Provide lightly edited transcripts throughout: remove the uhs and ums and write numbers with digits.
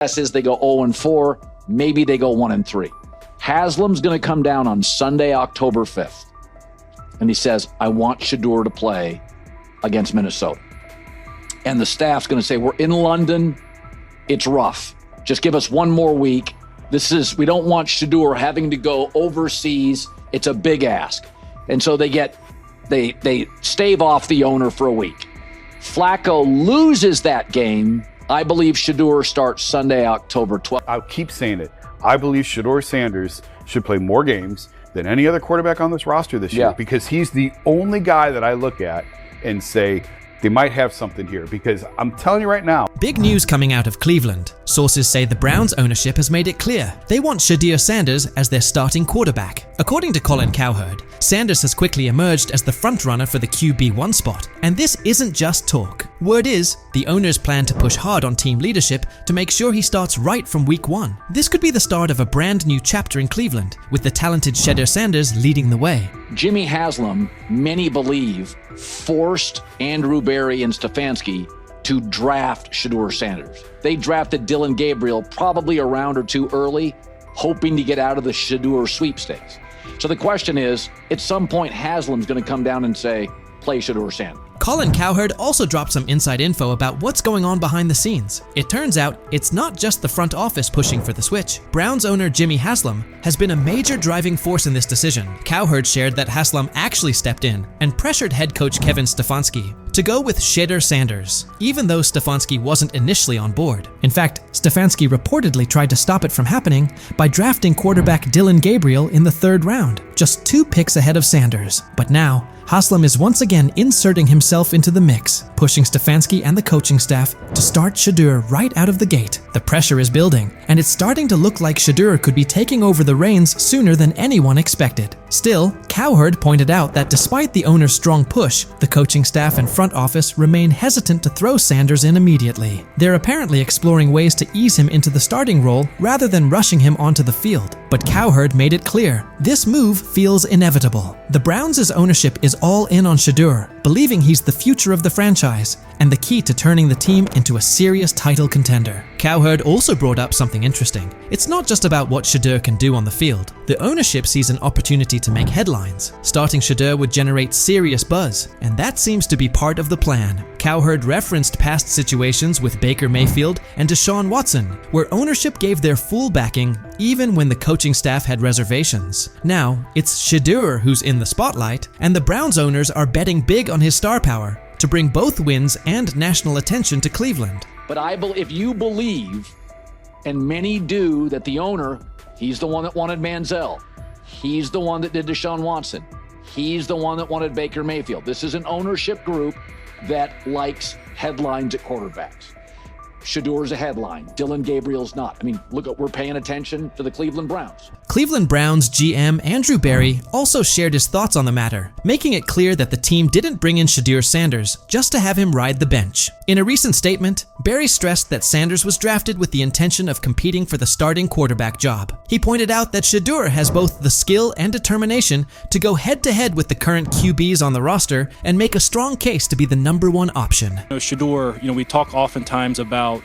Guess is they go 0-4, maybe they go 1-3. Haslam's going to come down on Sunday, October 5th, and he says, I want Shedeur to play against Minnesota. And the staff's going to say, we're in London, it's rough. Just give us one more week. We don't want Shedeur having to go overseas. It's a big ask. And so they stave off the owner for a week. Flacco loses that game. I believe Shedeur starts Sunday, October 12th. I'll keep saying it. I believe Shedeur Sanders should play more games than any other quarterback on this roster this year, because he's the only guy that I look at and say, they might have something here, because I'm telling you right now. Big news coming out of Cleveland. Sources say the Browns ownership has made it clear they want Shedeur Sanders as their starting quarterback. According to Colin Cowherd, Sanders has quickly emerged as the frontrunner for the QB1 spot, and this isn't just talk. Word is, the owners plan to push hard on team leadership to make sure he starts right from week 1. This could be the start of a brand new chapter in Cleveland, with the talented Shedeur Sanders leading the way. Jimmy Haslam, many believe, forced Andrew Berry and Stefanski to draft Shedeur Sanders. They drafted Dylan Gabriel probably a round or two early, hoping to get out of the Shedeur sweepstakes. So the question is, at some point, Haslam's going to come down and say, play Shedeur Sanders. Colin Cowherd also dropped some inside info about what's going on behind the scenes. It turns out it's not just the front office pushing for the switch. Browns owner Jimmy Haslam has been a major driving force in this decision. Cowherd shared that Haslam actually stepped in and pressured head coach Kevin Stefanski to go with Shedeur Sanders, even though Stefanski wasn't initially on board. In fact, Stefanski reportedly tried to stop it from happening by drafting quarterback Dylan Gabriel in the 3rd round, just 2 picks ahead of Sanders. But now, Haslam is once again inserting himself into the mix, pushing Stefanski and the coaching staff to start Shedeur right out of the gate. The pressure is building, and it's starting to look like Shedeur could be taking over the reins sooner than anyone expected. Still, Cowherd pointed out that despite the owner's strong push, the coaching staff and front office remain hesitant to throw Sanders in immediately. They're apparently exploring ways to ease him into the starting role rather than rushing him onto the field. But Cowherd made it clear, this move feels inevitable. The Browns' ownership is all in on Shedeur, believing he's the future of the franchise and the key to turning the team into a serious title contender. Cowherd also brought up something interesting. It's not just about what Shedeur can do on the field. The ownership sees an opportunity to make headlines. Starting Shedeur would generate serious buzz, and that seems to be part of the plan. Cowherd referenced past situations with Baker Mayfield and Deshaun Watson, where ownership gave their full backing even when the coaching staff had reservations. Now, it's Shedeur who's in the spotlight, and the Browns owners are betting big on his star power to bring both wins and national attention to Cleveland. But if you believe, and many do, that the owner, he's the one that wanted Manziel, he's the one that did Deshaun Watson, he's the one that wanted Baker Mayfield. This is an ownership group that likes headlines at quarterbacks. Shedeur's a headline. Dylan Gabriel's not. I mean, look, we're paying attention to the Cleveland Browns. Cleveland Browns GM Andrew Berry also shared his thoughts on the matter, making it clear that the team didn't bring in Shedeur Sanders just to have him ride the bench. In a recent statement, Berry stressed that Sanders was drafted with the intention of competing for the starting quarterback job. He pointed out that Shedeur has both the skill and determination to go head-to-head with the current QBs on the roster and make a strong case to be the #1 option. Shedeur, we talk oftentimes about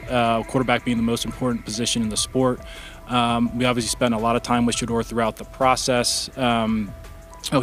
quarterback being the most important position in the sport. We obviously spent a lot of time with Shedeur throughout the process.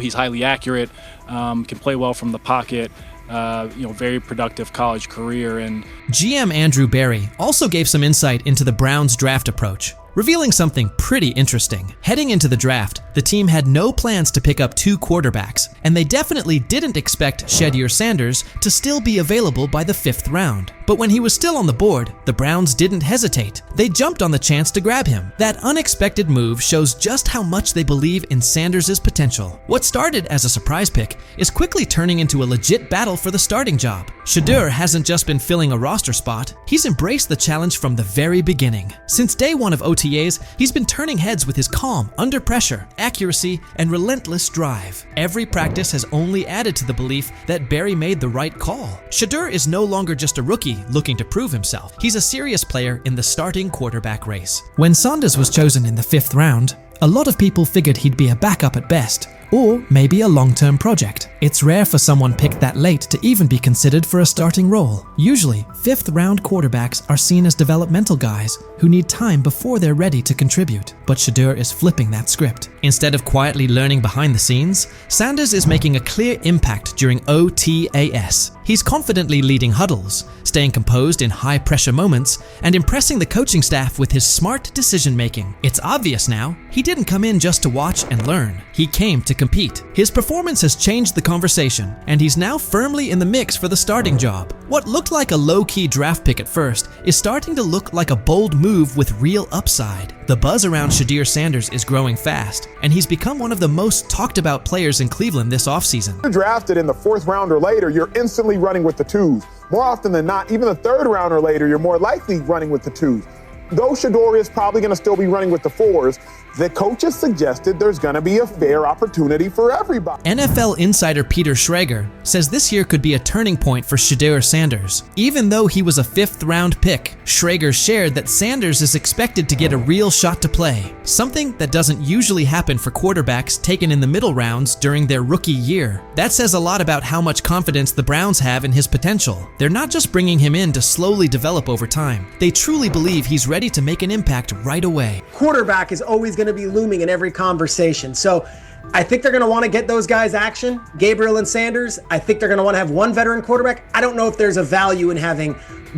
He's highly accurate, can play well from the pocket. Very productive college career. And GM Andrew Berry also gave some insight into the Browns' draft approach, revealing something pretty interesting. Heading into the draft, the team had no plans to pick up 2 quarterbacks, and they definitely didn't expect Shedeur Sanders to still be available by the 5th round. But when he was still on the board, the Browns didn't hesitate. They jumped on the chance to grab him. That unexpected move shows just how much they believe in Sanders' potential. What started as a surprise pick is quickly turning into a legit battle for the starting job. Shedeur hasn't just been filling a roster spot, he's embraced the challenge from the very beginning. Since day 1 of OTAs, he's been turning heads with his calm, under pressure, accuracy, and relentless drive. Every practice has only added to the belief that Berry made the right call. Shedeur is no longer just a rookie looking to prove himself. He's a serious player in the starting quarterback race. When Sanders was chosen in the 5th round, a lot of people figured he'd be a backup at best, or maybe a long-term project. It's rare for someone picked that late to even be considered for a starting role. Usually, fifth-round quarterbacks are seen as developmental guys who need time before they're ready to contribute. But Shedeur is flipping that script. Instead of quietly learning behind the scenes, Sanders is making a clear impact during OTAAS. He's confidently leading huddles, staying composed in high-pressure moments, and impressing the coaching staff with his smart decision-making. It's obvious now, he didn't come in just to watch and learn. He came to compete. His performance has changed the conversation, and he's now firmly in the mix for the starting job. What looked like a low-key draft pick at first is starting to look like a bold move with real upside. The buzz around Shedeur Sanders is growing fast, and he's become one of the most talked about players in Cleveland this offseason. If you're drafted in the 4th round or later, you're instantly running with the 2s. More often than not, even the 3rd round or later, you're more likely running with the 2s. Though Shedeur is probably going to still be running with the 4s, the coaches suggested there's going to be a fair opportunity for everybody. NFL insider Peter Schrager says this year could be a turning point for Shedeur Sanders. Even though he was a 5th-round pick, Schrager shared that Sanders is expected to get a real shot to play, something that doesn't usually happen for quarterbacks taken in the middle rounds during their rookie year. That says a lot about how much confidence the Browns have in his potential. They're not just bringing him in to slowly develop over time. They truly believe he's ready to make an impact right away. Quarterback is always going to be looming in every conversation. So I think they're going to want to get those guys action, Gabriel and Sanders. I think they're going to want to have one veteran quarterback. I don't know if there's a value in having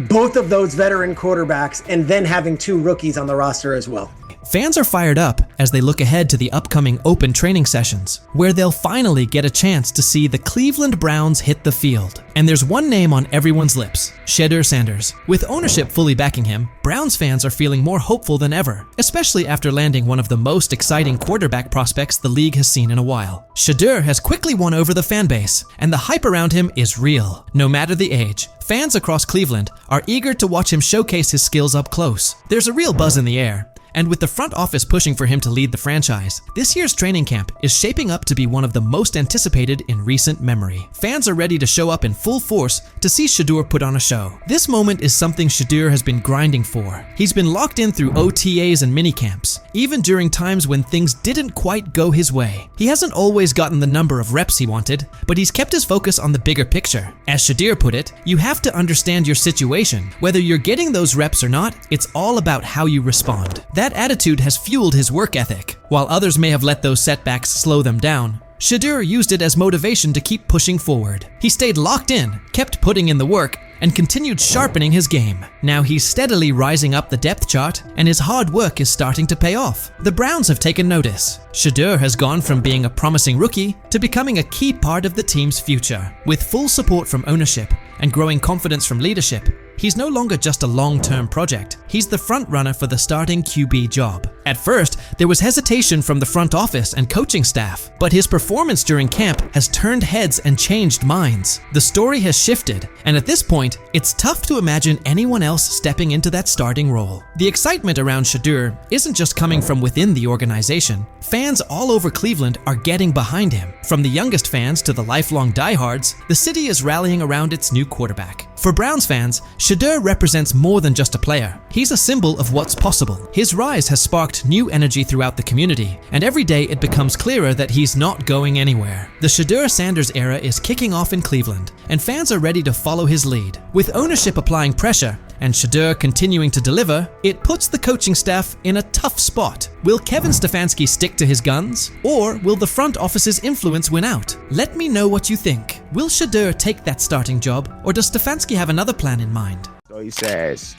both of those veteran quarterbacks and then having 2 rookies on the roster as well. Fans are fired up as they look ahead to the upcoming open training sessions, where they'll finally get a chance to see the Cleveland Browns hit the field. And there's one name on everyone's lips, Shedeur Sanders. With ownership fully backing him, Browns fans are feeling more hopeful than ever, especially after landing one of the most exciting quarterback prospects the league has seen in a while. Shedeur has quickly won over the fan base, and the hype around him is real. No matter the age, fans across Cleveland are eager to watch him showcase his skills up close. There's a real buzz in the air. And with the front office pushing for him to lead the franchise, this year's training camp is shaping up to be one of the most anticipated in recent memory. Fans are ready to show up in full force to see Shedeur put on a show. This moment is something Shedeur has been grinding for. He's been locked in through OTAs and minicamps, even during times when things didn't quite go his way. He hasn't always gotten the number of reps he wanted, but he's kept his focus on the bigger picture. As Shedeur put it, you have to understand your situation. Whether you're getting those reps or not, it's all about how you respond. That attitude has fueled his work ethic. While others may have let those setbacks slow them down, Shedeur used it as motivation to keep pushing forward. He stayed locked in, kept putting in the work, and continued sharpening his game. Now he's steadily rising up the depth chart, and his hard work is starting to pay off. The Browns have taken notice. Shedeur has gone from being a promising rookie to becoming a key part of the team's future. With full support from ownership and growing confidence from leadership, he's no longer just a long-term project. He's the front runner for the starting QB job. At first, there was hesitation from the front office and coaching staff, but his performance during camp has turned heads and changed minds. The story has shifted, and at this point, it's tough to imagine anyone else stepping into that starting role. The excitement around Shedeur isn't just coming from within the organization. Fans all over Cleveland are getting behind him. From the youngest fans to the lifelong diehards, the city is rallying around its new quarterback. For Browns fans, Shedeur represents more than just a player. He's a symbol of what's possible. His rise has sparked new energy throughout the community, and every day it becomes clearer that he's not going anywhere. The Shedeur Sanders era is kicking off in Cleveland, and fans are ready to follow his lead. With ownership applying pressure and Shedeur continuing to deliver, it puts the coaching staff in a tough spot. Will Kevin Stefanski stick to his guns, or will the front office's influence win out? Let me know what you think. Will Shedeur take that starting job, or does Stefanski have another plan in mind? So he says,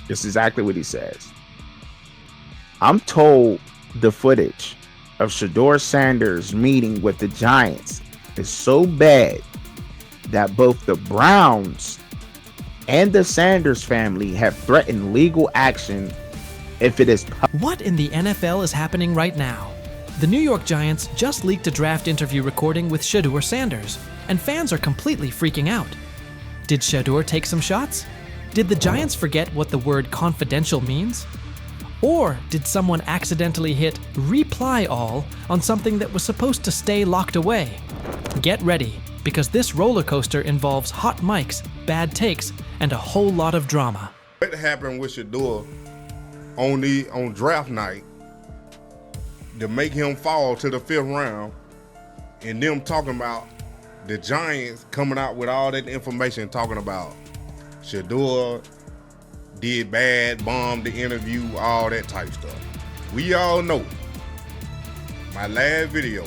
this is exactly what he says. I'm told the footage of Shedeur Sanders meeting with the Giants is so bad that both the Browns and the Sanders family have threatened legal action if it is. What in the NFL is happening right now? The New York Giants just leaked a draft interview recording with Shedeur Sanders, and fans are completely freaking out. Did Shedeur take some shots? Did the Giants forget what the word confidential means? Or did someone accidentally hit reply all on something that was supposed to stay locked away? Get ready, because this roller coaster involves hot mics, bad takes, and a whole lot of drama. What happened with Shedeur on draft night to make him fall to the 5th round and them talking about the Giants coming out with all that information talking about Shedeur did bad, bombed the interview, all that type stuff. We all know my last video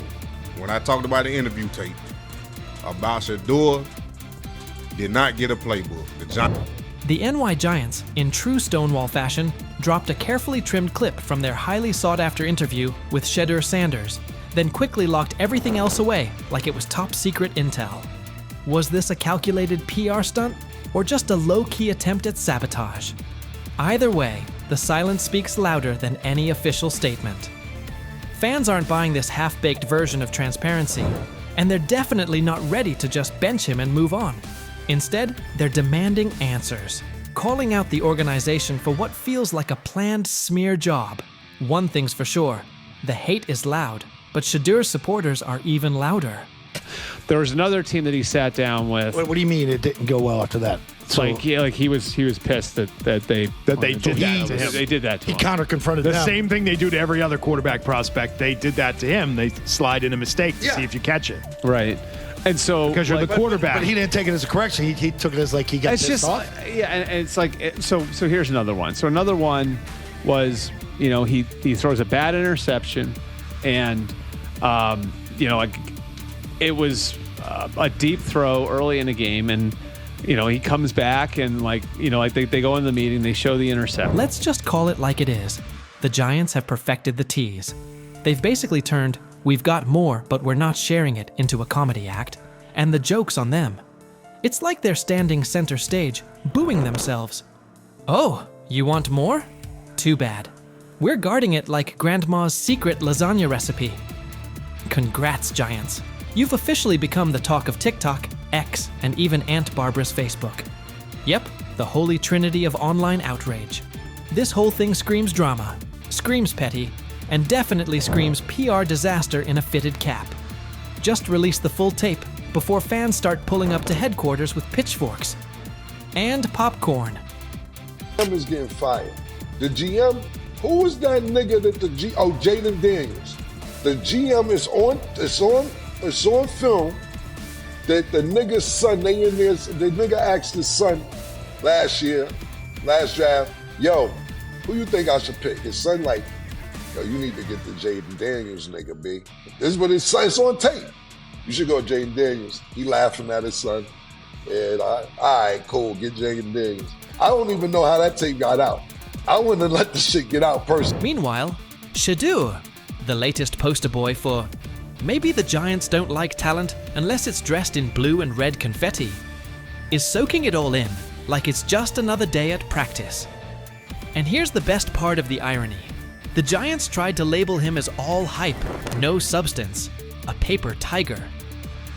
when I talked about the interview tape about Shedeur did not get a playbook. The NY Giants, in true Stonewall fashion, dropped a carefully trimmed clip from their highly sought-after interview with Shedeur Sanders, then quickly locked everything else away like it was top-secret intel. Was this a calculated PR stunt, or just a low-key attempt at sabotage? Either way, the silence speaks louder than any official statement. Fans aren't buying this half-baked version of transparency, and they're definitely not ready to just bench him and move on. Instead, they're demanding answers, calling out the organization for what feels like a planned smear job. One thing's for sure, the hate is loud, but Shedeur's supporters are even louder. There was another team that he sat down with. What do you mean it didn't go well after that? So, he was pissed that they did that to him. They did that to him. He counter-confronted the them. same thing they do to every other quarterback prospect. They did that to him. They slide in a mistake to see if you catch it. Right. And so because you're the quarterback. But he didn't take it as a correction. He took it as like he got pissed off. Yeah, and it's like so here's another one. So another one was, he throws a bad interception, and it was a deep throw early in the game, and he comes back and they go in the meeting, they show the interception. Let's just call it like it is. The Giants have perfected the tease. They've basically turned "we've got more, but we're not sharing it" into a comedy act, and the joke's on them. It's like they're standing center stage, booing themselves. Oh, you want more? Too bad. We're guarding it like Grandma's secret lasagna recipe. Congrats, Giants. You've officially become the talk of TikTok, X, and even Aunt Barbara's Facebook. Yep, the holy trinity of online outrage. This whole thing screams drama, screams petty, and definitely screams PR disaster in a fitted cap. Just release the full tape before fans start pulling up to headquarters with pitchforks. And popcorn. GM is getting fired. The GM, who is that nigga that Jaden Daniels. The GM is on film that the nigga's son, the nigga asked his son last draft, yo, who you think I should pick? His son like, yo, you need to get the Jaden Daniels nigga, B. This is what his son, it's on tape. You should go Jaden Daniels. He laughing at his son. And all right, cool, get Jaden Daniels. I don't even know how that tape got out. I wouldn't have let the shit get out personally. Meanwhile, Shedeur, the latest poster boy for maybe the Giants don't like talent unless it's dressed in blue and red confetti, is soaking it all in like it's just another day at practice. And here's the best part of the irony. The Giants tried to label him as all hype, no substance, a paper tiger.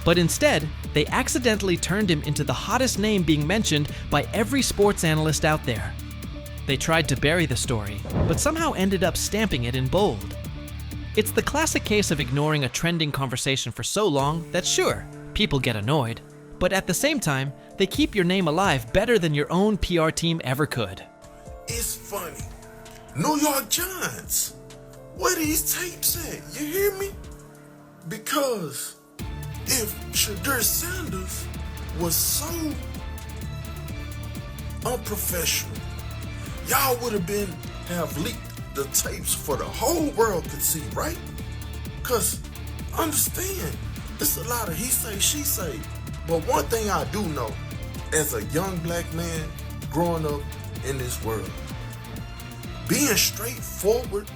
But instead, they accidentally turned him into the hottest name being mentioned by every sports analyst out there. They tried to bury the story, but somehow ended up stamping it in bold. It's the classic case of ignoring a trending conversation for so long that sure, people get annoyed, but at the same time, they keep your name alive better than your own PR team ever could. It's funny. New York Giants. Where these tapes at? You hear me? Because if Shedeur Sanders was so unprofessional, y'all would have leaked the tapes for the whole world to see, right? Because understand, it's a lot of he say, she say. But one thing I do know, as a young black man growing up in this world, being straightforward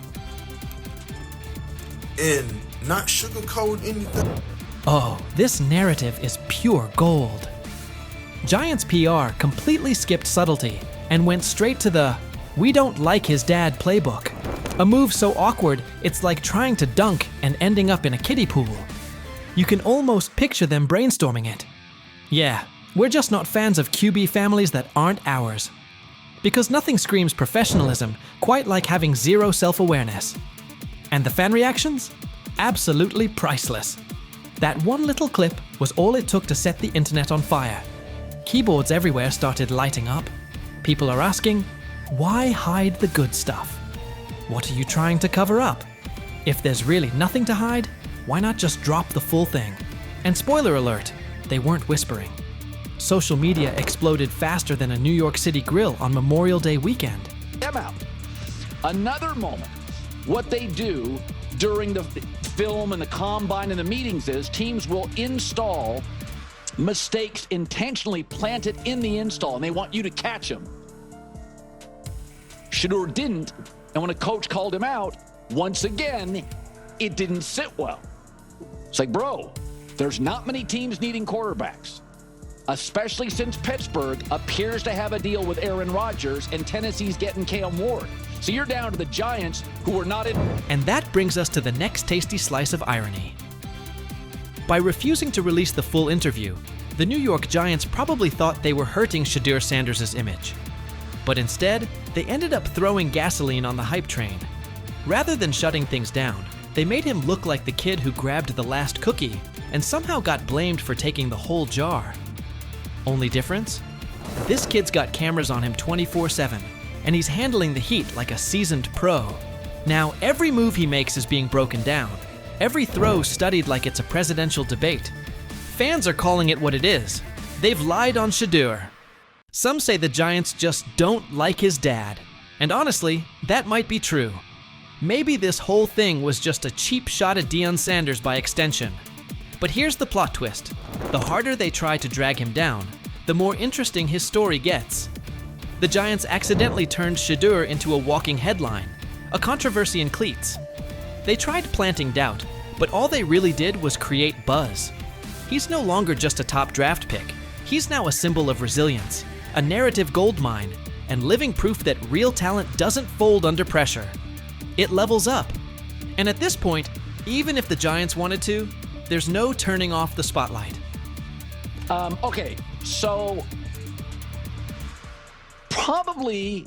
and not sugarcoat anything. Oh, this narrative is pure gold. Giants PR completely skipped subtlety and went straight to the "we don't like his dad" playbook. A move so awkward, it's like trying to dunk and ending up in a kiddie pool. You can almost picture them brainstorming it. Yeah, we're just not fans of QB families that aren't ours. Because nothing screams professionalism quite like having zero self-awareness. And the fan reactions? Absolutely priceless. That one little clip was all it took to set the internet on fire. Keyboards everywhere started lighting up. People are asking, why hide the good stuff? What are you trying to cover up? If there's really nothing to hide, Why not just drop the full thing? And spoiler alert, they weren't whispering. Social media exploded faster than a New York City grill on Memorial Day weekend. Them out. Another moment. What they do during the film and the combine and the meetings is teams will install mistakes intentionally planted in the install, and they want you to catch them. Shedeur didn't, and when a coach called him out, once again, it didn't sit well. It's like, bro, there's not many teams needing quarterbacks, especially since Pittsburgh appears to have a deal with Aaron Rodgers and Tennessee's getting Cam Ward. So you're down to the Giants, who are not in. And that brings us to the next tasty slice of irony. By refusing to release the full interview, the New York Giants probably thought they were hurting Shedeur Sanders' image. But instead, they ended up throwing gasoline on the hype train. Rather than shutting things down, they made him look like the kid who grabbed the last cookie and somehow got blamed for taking the whole jar. Only difference? This kid's got cameras on him 24/7, and he's handling the heat like a seasoned pro. Now, every move he makes is being broken down, every throw studied like it's a presidential debate. Fans are calling it what it is. They've lied on Shedeur. Some say the Giants just don't like his dad. And honestly, that might be true. Maybe this whole thing was just a cheap shot at Deion Sanders by extension. But here's the plot twist. The harder they try to drag him down, the more interesting his story gets. The Giants accidentally turned Shedeur into a walking headline, a controversy in cleats. They tried planting doubt, but all they really did was create buzz. He's no longer just a top draft pick. He's now a symbol of resilience, a narrative goldmine, and living proof that real talent doesn't fold under pressure. It levels up. And at this point, even if the Giants wanted to, there's no turning off the spotlight. Okay, so probably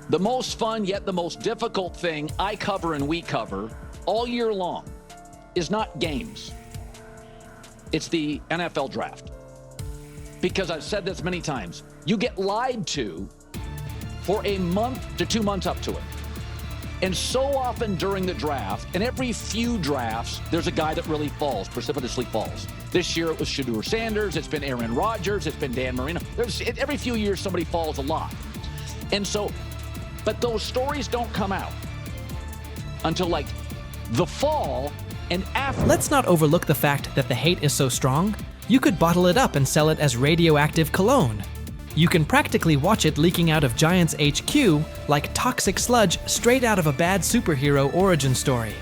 the most fun yet the most difficult thing I cover and we cover all year long is not games. It's the NFL draft. Because I've said this many times, you get lied to for a month to 2 months up to it. And so often during the draft, and every few drafts, there's a guy that really falls, precipitously falls. This year it was Shedeur Sanders, it's been Aaron Rodgers, it's been Dan Marino. Every few years somebody falls a lot. And so, but those stories don't come out until like the fall and after. Let's not overlook the fact that the hate is so strong, you could bottle it up and sell it as radioactive cologne. You can practically watch it leaking out of Giants HQ like toxic sludge straight out of a bad superhero origin story.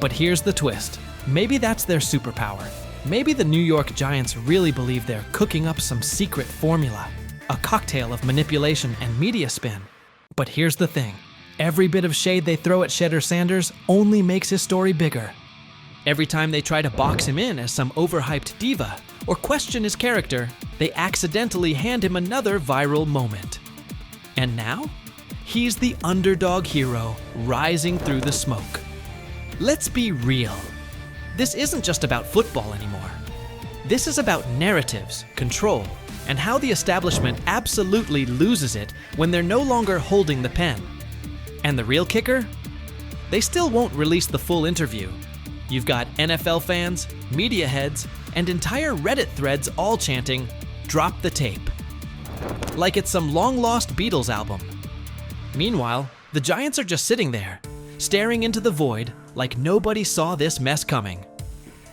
But here's the twist. Maybe that's their superpower. Maybe the New York Giants really believe they're cooking up some secret formula, a cocktail of manipulation and media spin. But here's the thing. Every bit of shade they throw at Shedeur Sanders only makes his story bigger. Every time they try to box him in as some overhyped diva or question his character, they accidentally hand him another viral moment. And now, he's the underdog hero rising through the smoke. Let's be real. This isn't just about football anymore. This is about narratives, control, and how the establishment absolutely loses it when they're no longer holding the pen. And the real kicker? They still won't release the full interview. You've got NFL fans, media heads, and entire Reddit threads all chanting, "Drop the tape." Like it's some long-lost Beatles album. Meanwhile, the Giants are just sitting there, staring into the void like nobody saw this mess coming.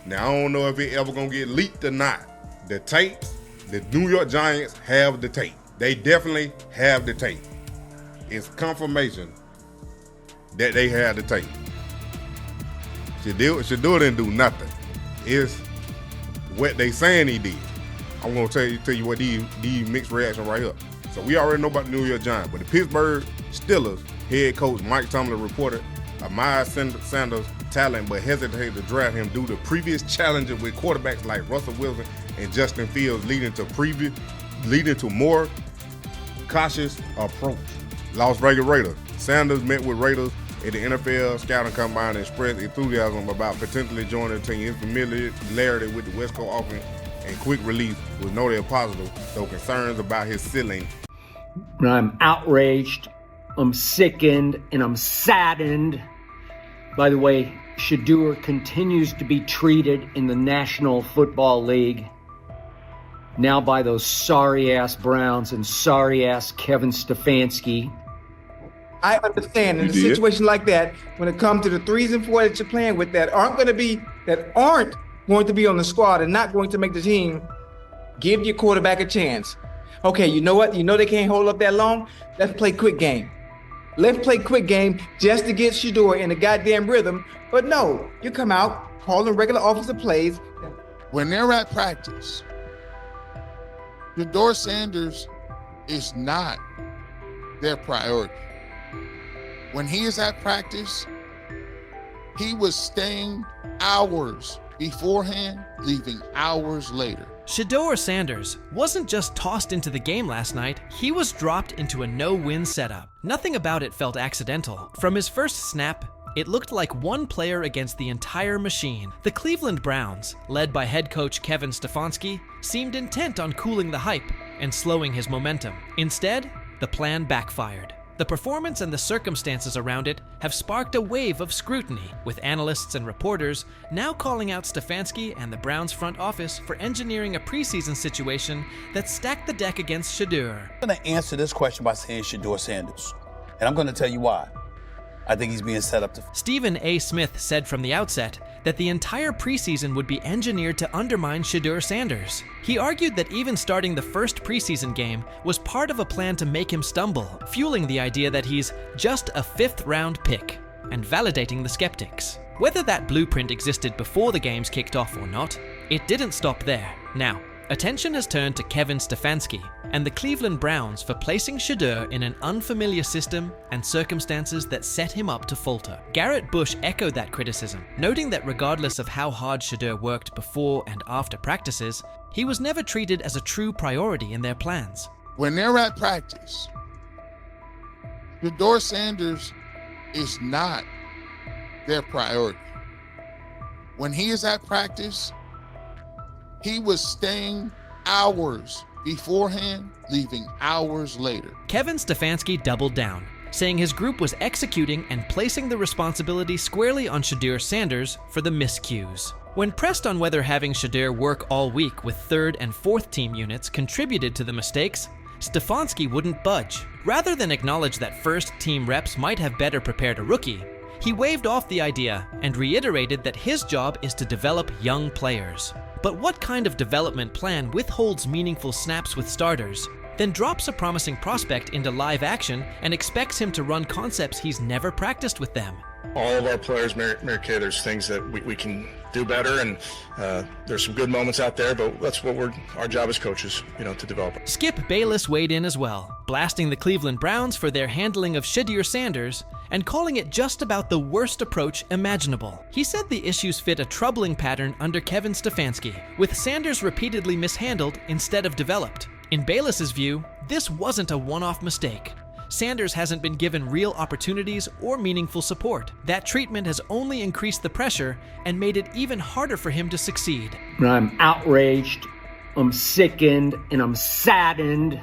Now, I don't know if it ever gonna get leaked or not. The tapes, the New York Giants have the tape. They definitely have the tape. It's confirmation that they have the tape. Shedeur didn't do nothing. It's what they saying he did. I'm gonna tell you what these mixed reactions right here. So we already know about the New York Giants, but the Pittsburgh Steelers head coach Mike Tomlin reported Miles Sanders' talent, but hesitated to draft him due to previous challenges with quarterbacks like Russell Wilson and Justin Fields, leading to more cautious approach. Las Vegas Raiders. Sanders met with Raiders at the NFL scouting combine and expressed enthusiasm about potentially joining the team. His familiarity with the West Coast offense and quick release was noted positive, though concerns about his ceiling. I'm outraged, I'm sickened, and I'm saddened by the way Shedeur continues to be treated in the National Football League now by those sorry-ass Browns and sorry-ass Kevin Stefanski. I understand in a situation like that, when it comes to the 3s and 4s that you're playing with that aren't going to be on the squad and not going to make the team, give your quarterback a chance. Okay, you know what? You know they can't hold up that long? Let's play quick game. Let's play quick game just to get Shedeur in the goddamn rhythm. But no, you come out, calling regular offensive plays. When they're at practice, Shedeur Sanders is not their priority. When he is at practice, he was staying hours beforehand, leaving hours later. Shedeur Sanders wasn't just tossed into the game last night, he was dropped into a no-win setup. Nothing about it felt accidental. From his first snap, it looked like one player against the entire machine. The Cleveland Browns, led by head coach Kevin Stefanski, seemed intent on cooling the hype and slowing his momentum. Instead, the plan backfired. The performance and the circumstances around it have sparked a wave of scrutiny, with analysts and reporters now calling out Stefanski and the Browns front office for engineering a preseason situation that stacked the deck against Shedeur. I'm going to answer this question by saying Shedeur Sanders, and I'm going to tell you why. I think he's being set up to... Stephen A. Smith said from the outset that the entire preseason would be engineered to undermine Shedeur Sanders. He argued that even starting the first preseason game was part of a plan to make him stumble, fueling the idea that he's just a 5th-round pick, and validating the skeptics. Whether that blueprint existed before the games kicked off or not, it didn't stop there. Now, attention has turned to Kevin Stefanski and the Cleveland Browns for placing Shedeur in an unfamiliar system and circumstances that set him up to falter. Garrett Bush echoed that criticism, noting that regardless of how hard Shedeur worked before and after practices, he was never treated as a true priority in their plans. When they're at practice, Shedeur Sanders is not their priority. When he is at practice, he was staying hours beforehand, leaving hours later. Kevin Stefanski doubled down, saying his group was executing and placing the responsibility squarely on Shedeur Sanders for the miscues. When pressed on whether having Shedeur work all week with 3rd and 4th team units contributed to the mistakes, Stefanski wouldn't budge. Rather than acknowledge that first team reps might have better prepared a rookie, he waved off the idea and reiterated that his job is to develop young players. But what kind of development plan withholds meaningful snaps with starters, then drops a promising prospect into live action and expects him to run concepts he's never practiced with them? All of our players, Mary Kay, there's things that we can do better, and there's some good moments out there, but that's what our job as coaches, to develop. Skip Bayless weighed in as well, blasting the Cleveland Browns for their handling of Shedeur Sanders and calling it just about the worst approach imaginable. He said the issues fit a troubling pattern under Kevin Stefanski, with Sanders repeatedly mishandled instead of developed. In Bayless's view, this wasn't a one-off mistake. Sanders hasn't been given real opportunities or meaningful support. That treatment has only increased the pressure and made it even harder for him to succeed. I'm outraged, I'm sickened, and I'm saddened.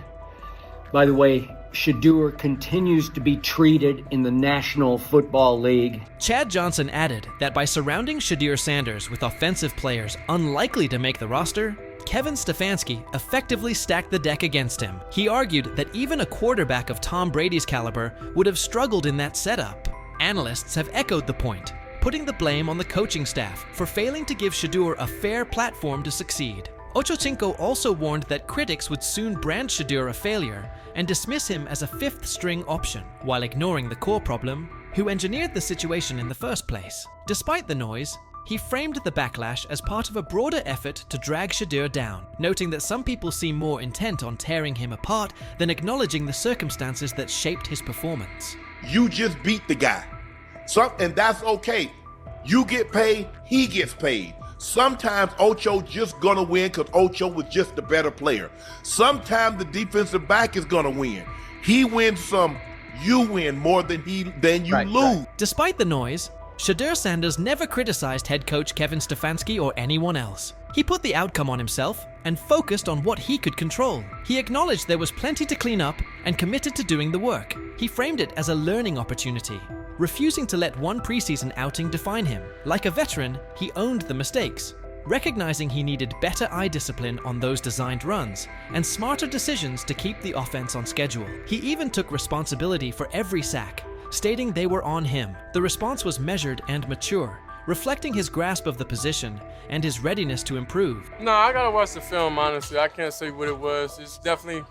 By the way, Shedeur continues to be treated in the National Football League. Chad Johnson added that by surrounding Shedeur Sanders with offensive players unlikely to make the roster, Kevin Stefanski effectively stacked the deck against him. He argued that even a quarterback of Tom Brady's caliber would have struggled in that setup. Analysts have echoed the point, putting the blame on the coaching staff for failing to give Shedeur a fair platform to succeed. Ochocinco also warned that critics would soon brand Shedeur a failure and dismiss him as a 5th-string option, while ignoring the core problem, who engineered the situation in the first place. Despite the noise, he framed the backlash as part of a broader effort to drag Shedeur down, noting that some people seem more intent on tearing him apart than acknowledging the circumstances that shaped his performance. You just beat the guy, and that's okay. You get paid, he gets paid. Sometimes Ocho just gonna win because Ocho was just the better player. Sometimes the defensive back is gonna win. He wins some, you win more than you lose. Despite the noise, Shedeur Sanders never criticized head coach Kevin Stefanski or anyone else. He put the outcome on himself and focused on what he could control. He acknowledged there was plenty to clean up and committed to doing the work. He framed it as a learning opportunity, refusing to let one preseason outing define him. Like a veteran, he owned the mistakes, recognizing he needed better eye discipline on those designed runs and smarter decisions to keep the offense on schedule. He even took responsibility for every sack, stating they were on him. The response was measured and mature, reflecting his grasp of the position and his readiness to improve. No, I gotta watch the film, honestly. I can't say what it was. It's definitely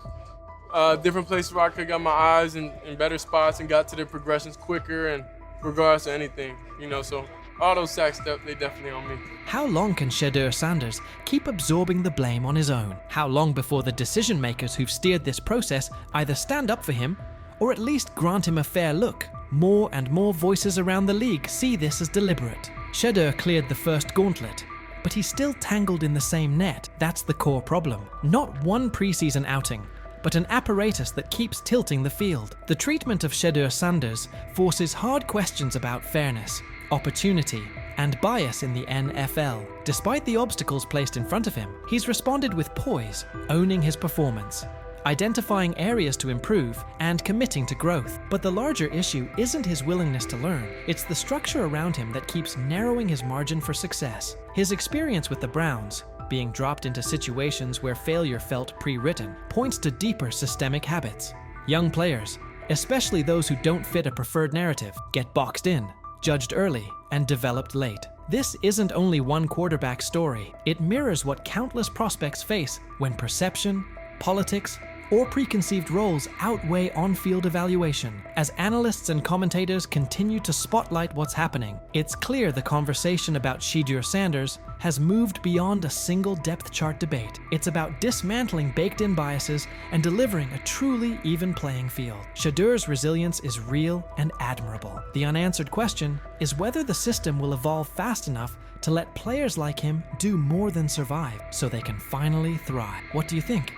a different place where I could got my eyes in better spots and got to the progressions quicker and regardless of anything, so all those sacks, they definitely on me. How long can Shedeur Sanders keep absorbing the blame on his own? How long before the decision makers who've steered this process either stand up for him or at least grant him a fair look? More and more voices around the league see this as deliberate. Shedeur cleared the first gauntlet, but he's still tangled in the same net. That's the core problem. Not one preseason outing, but an apparatus that keeps tilting the field. The treatment of Shedeur Sanders forces hard questions about fairness, opportunity, and bias in the NFL. Despite the obstacles placed in front of him, he's responded with poise, owning his performance, identifying areas to improve, and committing to growth. But the larger issue isn't his willingness to learn, it's the structure around him that keeps narrowing his margin for success. His experience with the Browns, being dropped into situations where failure felt pre-written, points to deeper systemic habits. Young players, especially those who don't fit a preferred narrative, get boxed in, judged early, and developed late. This isn't only one quarterback story. It mirrors what countless prospects face when perception, politics, or preconceived roles outweigh on-field evaluation. As analysts and commentators continue to spotlight what's happening, it's clear the conversation about Shedeur Sanders has moved beyond a single depth chart debate. It's about dismantling baked-in biases and delivering a truly even playing field. Shedeur's resilience is real and admirable. The unanswered question is whether the system will evolve fast enough to let players like him do more than survive so they can finally thrive. What do you think?